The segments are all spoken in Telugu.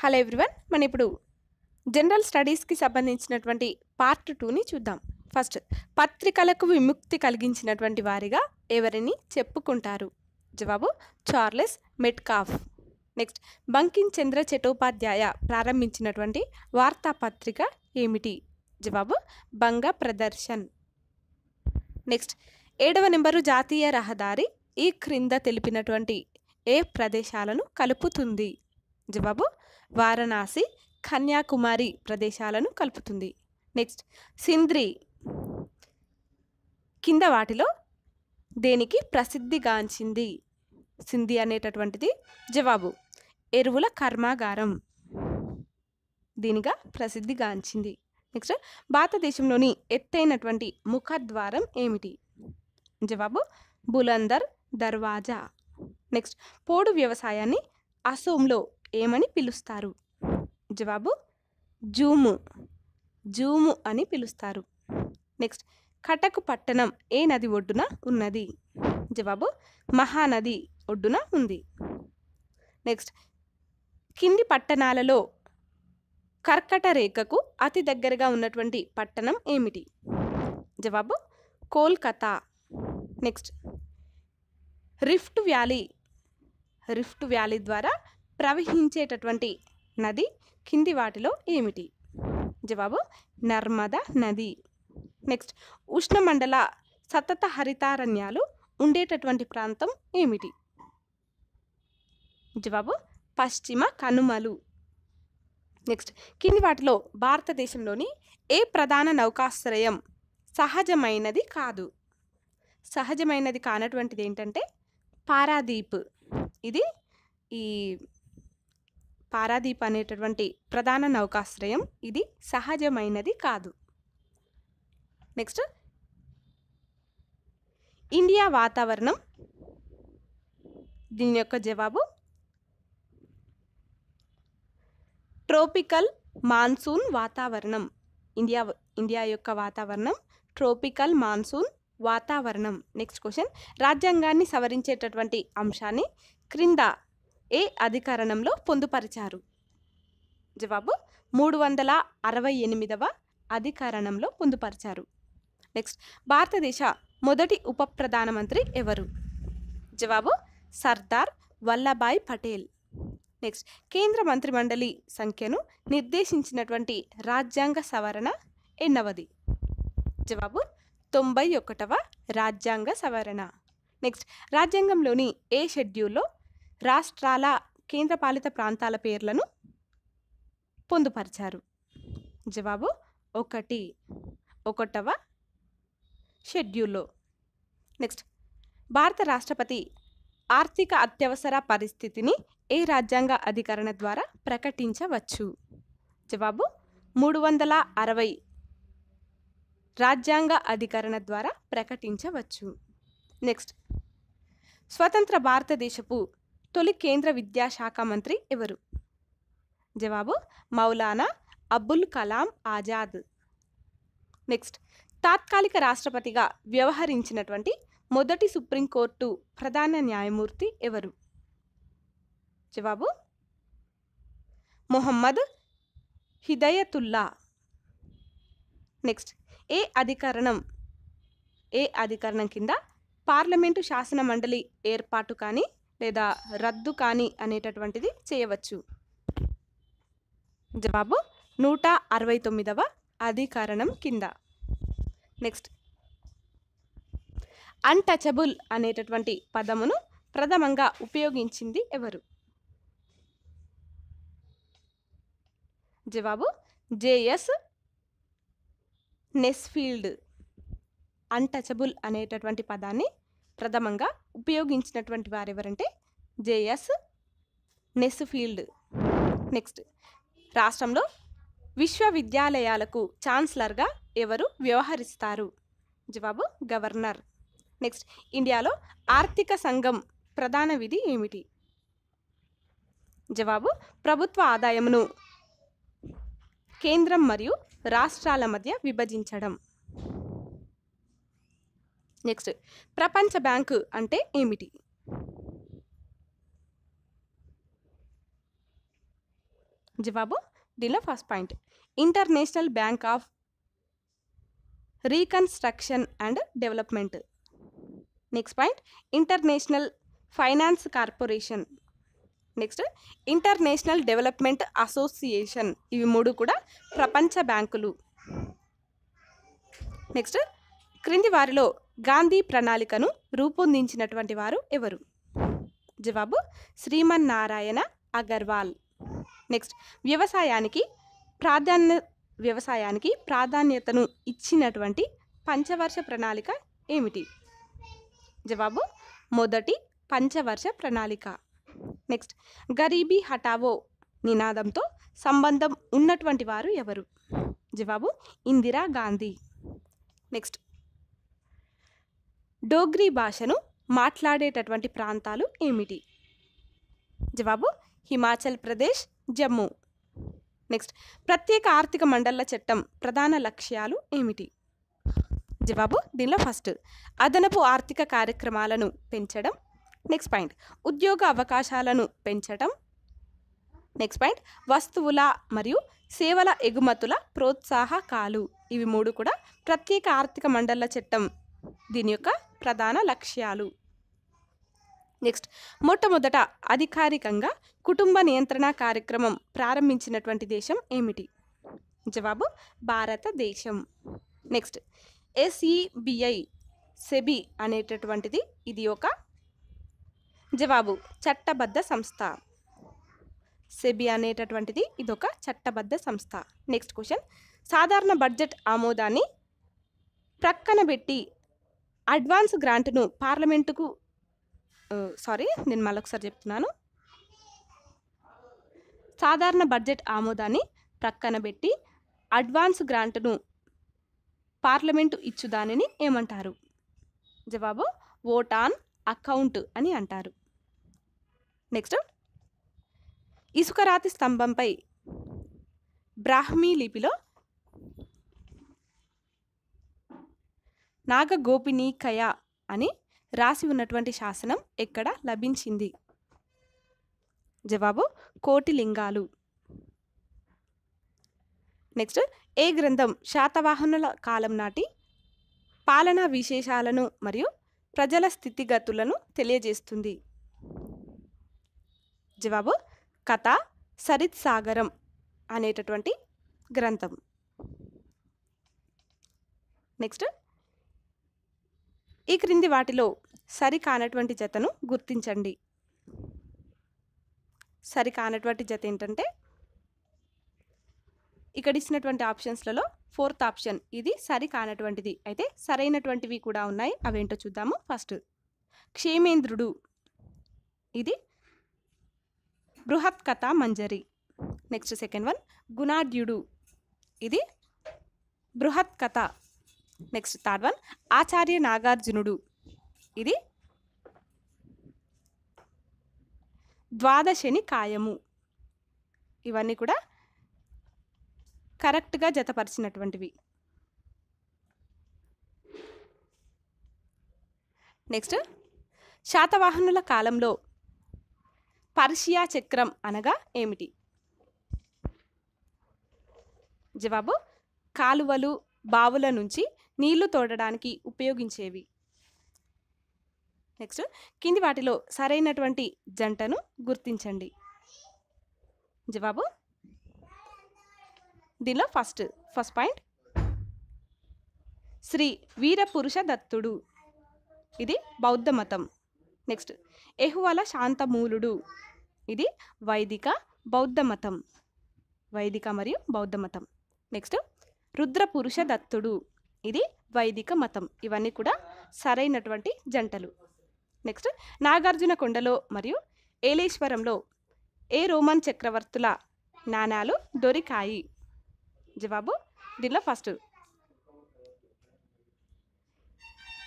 హలో ఎవ్రీవన్, మనం ఇప్పుడు జనరల్ స్టడీస్కి సంబంధించినటువంటి పార్ట్ 2ని చూద్దాం. ఫస్ట్, పత్రికలకు విముక్తి కలిగించినటువంటి వారిగా ఎవరిని చెప్పుకుంటారు? జవాబు Charles Metcalfe. Next, Bankim Chandra Chattopadhyay ప్రారంభించినటువంటి వార్తాపత్రిక ఏమిటి? జవాబు బంగ ప్రదర్శన్. నెక్స్ట్, 7వ నెంబరు జాతీయ రహదారి ఈ క్రింద తెలిపినటువంటి ఏ ప్రదేశాలను కలుపుతుంది? జవాబు వారణాసి, కన్యాకుమారి ప్రదేశాలను కలుపుతుంది. నెక్స్ట్, సింద్రి కింద వాటిలో దేనికి ప్రసిద్ధిగాంచింది? సింధి అనేటటువంటిది జవాబు ఎరువుల కర్మాగారం, దీనిగా ప్రసిద్ధిగాంచింది. నెక్స్ట్, భారతదేశంలోని ఎత్తైనటువంటి ముఖద్వారం ఏమిటి? జవాబు బులందర్ దర్వాజా. నెక్స్ట్, పోడు వ్యవసాయాన్ని అసోంలో ఏమని పిలుస్తారు? జవాబు జూము అని పిలుస్తారు. నెక్స్ట్, కటక్ పట్టణం ఏ నది ఒడ్డున ఉన్నది? జవాబు మహానది ఒడ్డున ఉంది. నెక్స్ట్, కింది పట్టణాలలో కర్కట రేఖకు అతి దగ్గరగా ఉన్నటువంటి పట్టణం ఏమిటి? జవాబు కోల్కతా. నెక్స్ట్, రిఫ్ట్ వ్యాలీ ద్వారా ప్రవహించేటటువంటి నది కింది వాటిలో ఏమిటి? జవాబు నర్మదా నది. నెక్స్ట్, ఉష్ణమండల సతత హరితారణ్యాలు ఉండేటటువంటి ప్రాంతం ఏమిటి? జవాబు పశ్చిమ కనుమలు. నెక్స్ట్, కింది వాటిలో భారతదేశంలోని ఏ ప్రధాన నౌకాశ్రయం సహజమైనది కాదు? సహజమైనది కానటువంటిది ఏంటంటే పారాదీప్. ఈ పారాదీప్ అనేటటువంటి ప్రధాన నౌకాశ్రయం ఇది సహజమైనది కాదు. నెక్స్ట్, ఇండియా వాతావరణం, దీని యొక్క జవాబు ట్రోపికల్ మాన్సూన్ వాతావరణం. ఇండియా యొక్క వాతావరణం ట్రోపికల్ మాన్సూన్ వాతావరణం. నెక్స్ట్ క్వశ్చన్, రాజ్యాంగాన్ని సవరించేటటువంటి అంశాన్ని క్రింద ఏ అధికరణంలో పొందుపరిచారు? జవాబు 368వ అధికరణంలో పొందుపరిచారు. నెక్స్ట్, భారతదేశ మొదటి ఉప ప్రధానమంత్రి ఎవరు? జవాబు సర్దార్ వల్లభాయ్ పటేల్. నెక్స్ట్, కేంద్ర మంత్రిమండలి సంఖ్యను నిర్దేశించినటువంటి రాజ్యాంగ సవరణ ఎన్నవది? జవాబు 91వ రాజ్యాంగ సవరణ. నెక్స్ట్, రాజ్యాంగంలోని ఏ షెడ్యూల్లో రాష్ట్రాల కేంద్రపాలిత ప్రాంతాల పేర్లను పొందుపరిచారు? జవాబు 1వ షెడ్యూల్లో. నెక్స్ట్, భారత రాష్ట్రపతి ఆర్థిక అత్యవసర పరిస్థితిని ఏ రాజ్యాంగ అధికరణ ద్వారా ప్రకటించవచ్చు? జవాబు 360 రాజ్యాంగ అధికరణ ద్వారా ప్రకటించవచ్చు. నెక్స్ట్, స్వతంత్ర భారతదేశపు తొలి కేంద్ర విద్యాశాఖ మంత్రి ఎవరు? జవాబు మౌలానా అబుల్ కలాం ఆజాద్. నెక్స్ట్, తాత్కాలిక రాష్ట్రపతిగా వ్యవహరించినటువంటి మొదటి సుప్రీంకోర్టు ప్రధాన న్యాయమూర్తి ఎవరు? జవాబు మొహమ్మద్ హిదయతుల్లా. నెక్స్ట్, ఏ అధికరణం కింద పార్లమెంటు శాసన మండలి ఏర్పాటు కానీ లేదా రద్దు కానీ అనేటటువంటిది చేయవచ్చు? జవాబు 169వ అధికరణం కింద. నెక్స్ట్, అన్టచబుల్ అనేటటువంటి పదమును ప్రథమంగా ఉపయోగించింది ఎవరు? జవాబు జేఎస్ నెస్ఫీల్డ్. అన్టచబుల్ అనేటటువంటి పదాన్ని ప్రథమంగా ఉపయోగించినటువంటి వారెవరంటే జేఎస్ నెస్ఫీల్డ్. నెక్స్ట్, రాష్ట్రంలో విశ్వవిద్యాలయాలకు ఛాన్సలర్గా ఎవరు వ్యవహరిస్తారు? జవాబు గవర్నర్. నెక్స్ట్, ఇండియాలో ఆర్థిక సంఘం ప్రధాన విధి ఏమిటి? జవాబు ప్రభుత్వ ఆదాయమును కేంద్రం మరియు రాష్ట్రాల మధ్య విభజించడం. నెక్స్ట్, ప్రపంచ బ్యాంకు అంటే ఏమిటి? జవాబు దీనిలో first point international bank of reconstruction and development. Next point international finance corporation. Next international development association. ఇవి మూడు కూడా ప్రపంచ బ్యాంకులు. నెక్స్ట్ క్రింది వారిలో గాంధీ ప్రణాళికను రూపొందించినటువంటి వారు ఎవరు? జవాబు శ్రీమన్నారాయణ అగర్వాల్. నెక్స్ట్ వ్యవసాయానికి ప్రాధాన్యతను ఇచ్చినటువంటి పంచవర్ష ప్రణాళిక ఏమిటి? జవాబు మొదటి పంచవర్ష ప్రణాళిక. నెక్స్ట్ గరీబీ హఠావో నినాదంతో సంబంధం ఉన్నటువంటి వారు ఎవరు? జవాబు ఇందిరా గాంధీ. నెక్స్ట్ డోగ్రీ భాషను మాట్లాడేటటువంటి ప్రాంతాలు ఏమిటి? జవాబు హిమాచల్ ప్రదేశ్, జమ్మూ. నెక్స్ట్ ప్రత్యేక ఆర్థిక మండళ్ల చట్టం ప్రధాన లక్ష్యాలు ఏమిటి? జవాబు దీనిలో ఫస్ట్ అదనపు ఆర్థిక కార్యక్రమాలను పెంచడం. నెక్స్ట్ పాయింట్ ఉద్యోగ అవకాశాలను పెంచడం. నెక్స్ట్ పాయింట్ వస్తువుల మరియు సేవల ఎగుమతుల ప్రోత్సాహకాలు. ఇవి మూడు కూడా ప్రత్యేక ఆర్థిక మండళ్ల చట్టం దీని యొక్క ప్రధాన లక్ష్యాలు. నెక్స్ట్ మొట్టమొదట అధికారికంగా కుటుంబ నియంత్రణ కార్యక్రమం ప్రారంభించినటువంటి దేశం ఏమిటి? జవాబు భారతదేశం. నెక్స్ట్ సెబి అనేటటువంటిది ఇది ఒక జవాబు చట్టబద్ధ సంస్థ. సెబి అనేటటువంటిది ఇదొక చట్టబద్ధ సంస్థ. నెక్స్ట్ క్వశ్చన్ సాధారణ బడ్జెట్ ఆమోదాన్ని ప్రక్కన పెట్టి అడ్వాన్స్ గ్రాంట్ను పార్లమెంటుకు నేను మళ్ళొకసారి చెప్తున్నాను. సాధారణ బడ్జెట్ ఆమోదాన్ని ప్రక్కన పెట్టి అడ్వాన్స్ గ్రాంట్ను పార్లమెంటు ఇచ్చు దానిని ఏమంటారు? జవాబు ఓట్ ఆన్ అకౌంట్ అని అంటారు. నెక్స్ట్ ఇసుకరాతి స్తంభంపై బ్రాహ్మీ లిపిలో నాగగోపినీకయ అని రాసి ఉన్నటువంటి శాసనం ఎక్కడ లభించింది? జవాబు కోటిలింగాలు. నెక్స్ట్ ఏ గ్రంథం శాతవాహనుల కాలం నాటి పాలనా విశేషాలను మరియు ప్రజల స్థితిగతులను తెలియజేస్తుంది? జవాబు కథ సరిత్సాగరం అనేటటువంటి గ్రంథం. నెక్స్ట్ ఈ క్రింది వాటిలో సరికానటువంటి జతను గుర్తించండి. సరికానటువంటి జత ఏంటంటే ఇక్కడ ఇచ్చినటువంటి ఆప్షన్స్లలో ఫోర్త్ ఆప్షన్ ఇది సరికానటువంటిది. అయితే సరైనటువంటివి కూడా ఉన్నాయి. అవేంటో చూద్దాము. ఫస్ట్ క్షేమేంద్రుడు ఇది బృహత్ కథా మంజరి. నెక్స్ట్ సెకండ్ వన్ గుణాఢ్యుడు ఇది బృహత్ కథ. నెక్స్ట్ థర్డ్ వన్ ఆచార్య నాగార్జునుడు ఇది ద్వాదశని కాయము. ఇవన్నీ కూడా కరెక్ట్గా జతపరిచినటువంటివి. నెక్స్ట్ శాతవాహనుల కాలంలో పర్షియా చక్రం అనగా ఏమిటి? జవాబు కాలువలు బావుల నుంచి నీళ్లు తోడడానికి ఉపయోగించేవి. నెక్స్ట్ కింది వాటిలో సరైనటువంటి జంటను గుర్తించండి. జవాబు దీనిలో ఫస్ట్ పాయింట్ శ్రీ వీరపురుష దత్తుడు ఇది బౌద్ధ మతం. నెక్స్ట్ ఎహువల శాంతమూలుడు ఇది వైదిక బౌద్ధ మతం. వైదిక మరియు బౌద్ధ మతం. నెక్స్ట్ రుద్రపురుష దత్తుడు ఇది వైదిక మతం. ఇవన్నీ కూడా సరైనటువంటి జంటలు. నెక్స్ట్ నాగార్జున కొండలో మరియు ఏలేశ్వరంలో ఏ రోమన్ చక్రవర్తుల నాణాలు దొరికాయి? జవాబు దీనిలో ఫస్ట్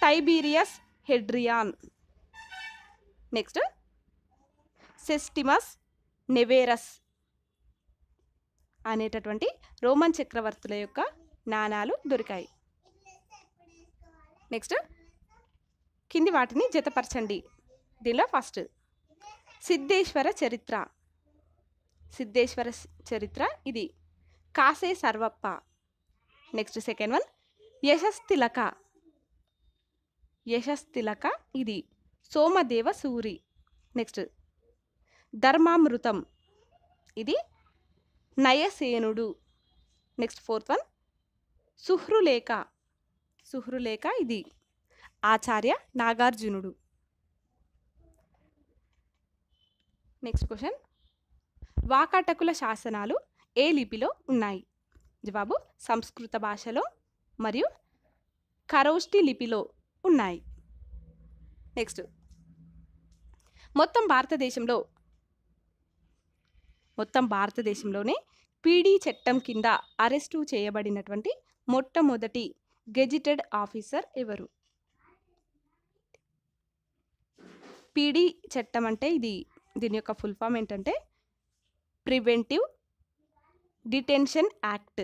టైబీరియస్ హెడ్రియాన్. నెక్స్ట్ సెస్టిమస్ నెవేరస్ అనేటటువంటి రోమన్ చక్రవర్తుల యొక్క నాణాలు దొరికాయి. నెక్స్ట్ కింది వాటిని జతపరచండి. దీనిలో ఫస్ట్ సిద్ధేశ్వర చరిత్ర సిద్ధేశ్వర చరిత్ర ఇది Kase Sarvappa. Next second one Yashastilaka. Yashastilaka ఇది సోమదేవ సూరి. నెక్స్ట్ ధర్మామృతం ఇది నయసేనుడు. Next fourth one Suhrullekha. Suhrullekha ఇది ఆచార్య నాగార్జునుడు. నెక్స్ట్ క్వశ్చన్ వాకాటకుల శాసనాలు ఏ లిపిలో ఉన్నాయి? జవాబు సంస్కృత భాషలో మరియు ఖరోష్టి లిపిలో ఉన్నాయి. నెక్స్ట్ మొత్తం భారతదేశంలోనే పీడీ చట్టం కింద అరెస్టు చేయబడినటువంటి మొట్టమొదటి గెజిటెడ్ ఆఫీసర్ ఎవరు? పీడీ చట్టం అంటే దీని యొక్క ఫుల్ ఫామ్ ఏంటంటే ప్రివెంటివ్ డిటెన్షన్ యాక్ట్.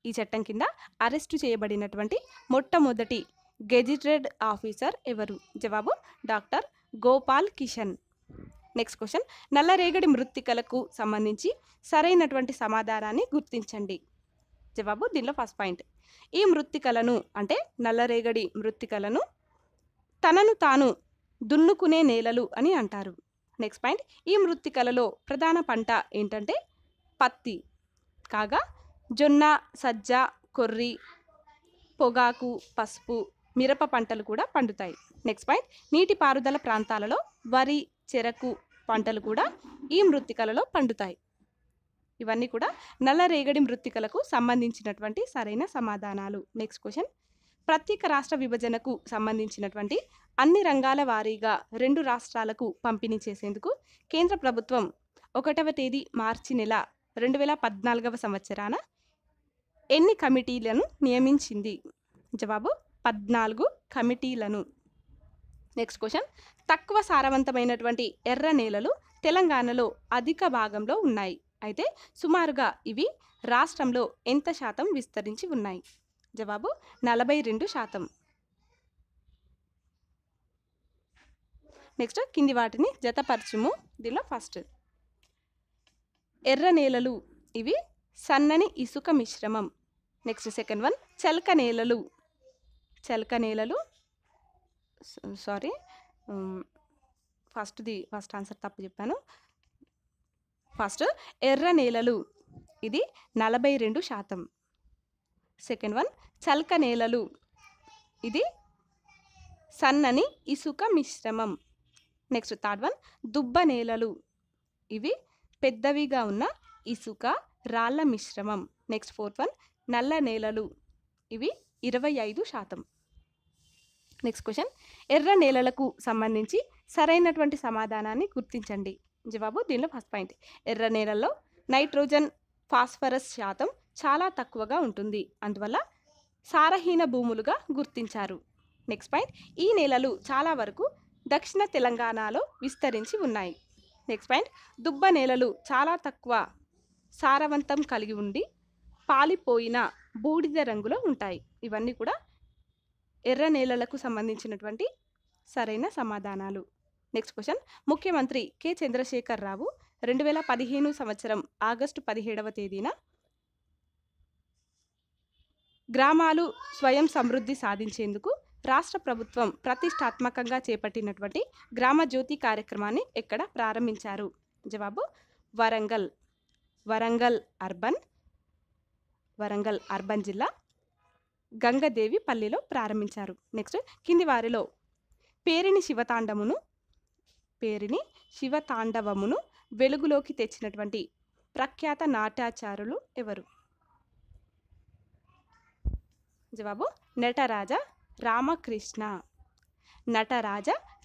ఈ చట్టం కింద అరెస్టు చేయబడినటువంటి మొట్టమొదటి గెజిటెడ్ ఆఫీసర్ ఎవరు? జవాబు doctor Gopal Kishan. Next question నల్లరేగడి మృత్తికలకు సంబంధించి సరైనటువంటి సమాధానాన్ని గుర్తించండి. జవాబు దీనిలో ఫస్ట్ పాయింట్ ఈ మృత్తికలను అంటే నల్లరేగడి మృత్తికలను తనను తాను దున్నుకునే నేలలు అని అంటారు. నెక్స్ట్ పాయింట్ ఈ మృత్తికలలో ప్రధాన పంట ఏంటంటే పత్తి కాగా జొన్న, సజ్జ, కొర్రి, పొగాకు, పసుపు, మిరప పంటలు కూడా పండుతాయి. నెక్స్ట్ పాయింట్ నీటిపారుదల ప్రాంతాలలో వరి, చెరకు పంటలు కూడా ఈ మృత్తికలలో పండుతాయి. ఇవన్నీ కూడా నల్లరేగడి మృత్తికలకు సంబంధించినటువంటి సరైన సమాధానాలు. నెక్స్ట్ క్వశ్చన్ ప్రత్యేక రాష్ట్ర విభజనకు సంబంధించినటువంటి అన్ని రంగాల వారీగా 2 రాష్ట్రాలకు పంపిణీ చేసేందుకు కేంద్ర ప్రభుత్వం 1వ తేదీ మార్చి నెల 2014వ సంవత్సరాన ఎన్ని కమిటీలను నియమించింది? జవాబు 14 కమిటీలను. నెక్స్ట్ క్వశ్చన్ తక్కువ సారవంతమైనటువంటి ఎర్ర నేలలు తెలంగాణలో అధిక భాగంలో ఉన్నాయి. అయితే సుమారుగా ఇవి రాష్ట్రంలో ఎంత శాతం విస్తరించి ఉన్నాయి? జవాబు 42%. నెక్స్ట్ కింది వాటిని జతపరచుము. దీనిలో ఫస్ట్ ఎర్ర నేలలు ఇవి సన్నని ఇసుక మిశ్రమం. నెక్స్ట్ సెకండ్ వన్ చలక నేలలు. సారీ ఫస్ట్ ఆన్సర్ తప్పు చెప్పాను. ఫస్ట్ ఎర్ర నేలలు ఇది 42%. సెకండ్ వన్ చలక నేలలు ఇది సన్నని ఇసుక మిశ్రమం. నెక్స్ట్ థర్డ్ వన్ దుబ్బ నేలలు ఇవి పెద్దవిగా ఉన్న ఇసుక రాళ్ళ మిశ్రమం. నెక్స్ట్ ఫోర్త్ వన్ నల్ల నేలలు ఇవి 25%. నెక్స్ట్ క్వశ్చన్ ఎర్ర నేలలకు సంబంధించి సరైనటువంటి సమాధానాన్ని గుర్తించండి. జవాబు దీనిలో ఫస్ట్ పాయింట్ ఎర్ర నేలల్లో నైట్రోజన్, ఫాస్ఫరస్ శాతం చాలా తక్కువగా ఉంటుంది, అందువల్ల సారహీన భూములుగా గుర్తించారు. నెక్స్ట్ పాయింట్ ఈ నేలలు చాలా వరకు దక్షిణ తెలంగాణలో విస్తరించి ఉన్నాయి. నెక్స్ట్ పాయింట్ దుబ్బ నేలలు చాలా తక్కువ సారవంతం కలిగి ఉండి పాలిపోయిన బూడిద రంగులో ఉంటాయి. ఇవన్నీ కూడా ఎర్ర నేలలకు సంబంధించినటువంటి సరైన సమాధానాలు. నెక్స్ట్ క్వశ్చన్ ముఖ్యమంత్రి కె చంద్రశేఖర్ రావు 2015 సంవత్సరం ఆగస్టు 17వ తేదీన గ్రామాలు స్వయం సమృద్ధి సాధించేందుకు రాష్ట్ర ప్రభుత్వం ప్రతిష్టాత్మకంగా చేపట్టినటువంటి గ్రామ జ్యోతి కార్యక్రమాన్ని ఎక్కడ ప్రారంభించారు? జవాబు వరంగల్ అర్బన్ జిల్లా గంగదేవి పల్లిలో ప్రారంభించారు. నెక్స్ట్ కింది వారిలో పేరిని శివతాండవమును వెలుగులోకి తెచ్చినటువంటి ప్రఖ్యాత నాట్యాచారులు ఎవరు? జవాబు నటరాజ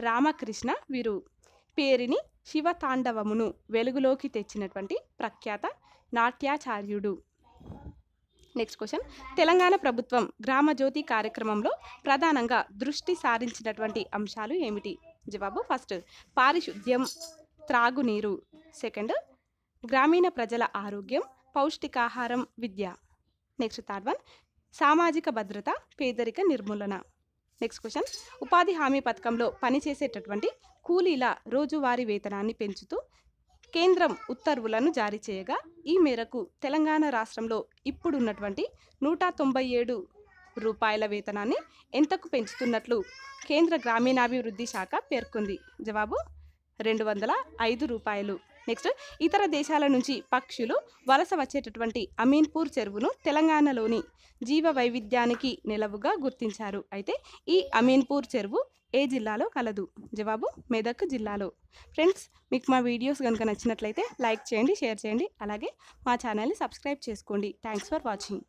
రామకృష్ణ వీరు పేరిని శివతాండవమును వెలుగులోకి తెచ్చినటువంటి ప్రఖ్యాత నాట్యాచార్యుడు. నెక్స్ట్ క్వశ్చన్ తెలంగాణ ప్రభుత్వం గ్రామజ్యోతి కార్యక్రమంలో ప్రధానంగా దృష్టి సారించినటువంటి అంశాలు ఏమిటి? జవాబు ఫస్ట్ పారిశుద్ధ్యం, త్రాగునీరు. సెకండ్ గ్రామీణ ప్రజల ఆరోగ్యం, పౌష్టికాహారం, విద్య. నెక్స్ట్ థర్డ్ వన్ సామాజిక భద్రత, పేదరిక నిర్మూలన. నెక్స్ట్ క్వశ్చన్ ఉపాధి హామీ పథకంలో పనిచేసేటటువంటి కూలీల రోజువారీ వేతనాన్ని పెంచుతూ కేంద్రం ఉత్తర్వులను జారీ చేయగా ఈ మేరకు తెలంగాణ రాష్ట్రంలో ఇప్పుడున్నటువంటి 197 రూపాయల వేతనాన్ని ఎంతకు పెంచుతున్నట్లు కేంద్ర గ్రామీణాభివృద్ధి శాఖ పేర్కొంది. జవాబు 205 రూపాయలు. నెక్స్ట్, ఇతర దేశాల నుంచి పక్షులు వలస వచ్చేటటువంటి అమీన్పూర్ చెరువును తెలంగాణలోని జీవ వైవిధ్యానికి నిలవుగా గుర్తించారు. అయితే ఈ అమీన్పూర్ చెరువు ఏ జిల్లాలో కలదు? జవాబు మెదక్ జిల్లాలో. ఫ్రెండ్స్, మీకు మా వీడియోస్ కనుక నచ్చినట్లయితే లైక్ చేయండి, షేర్ చేయండి, అలాగే మా ఛానల్ని సబ్స్క్రైబ్ చేసుకోండి. Thanks for watching.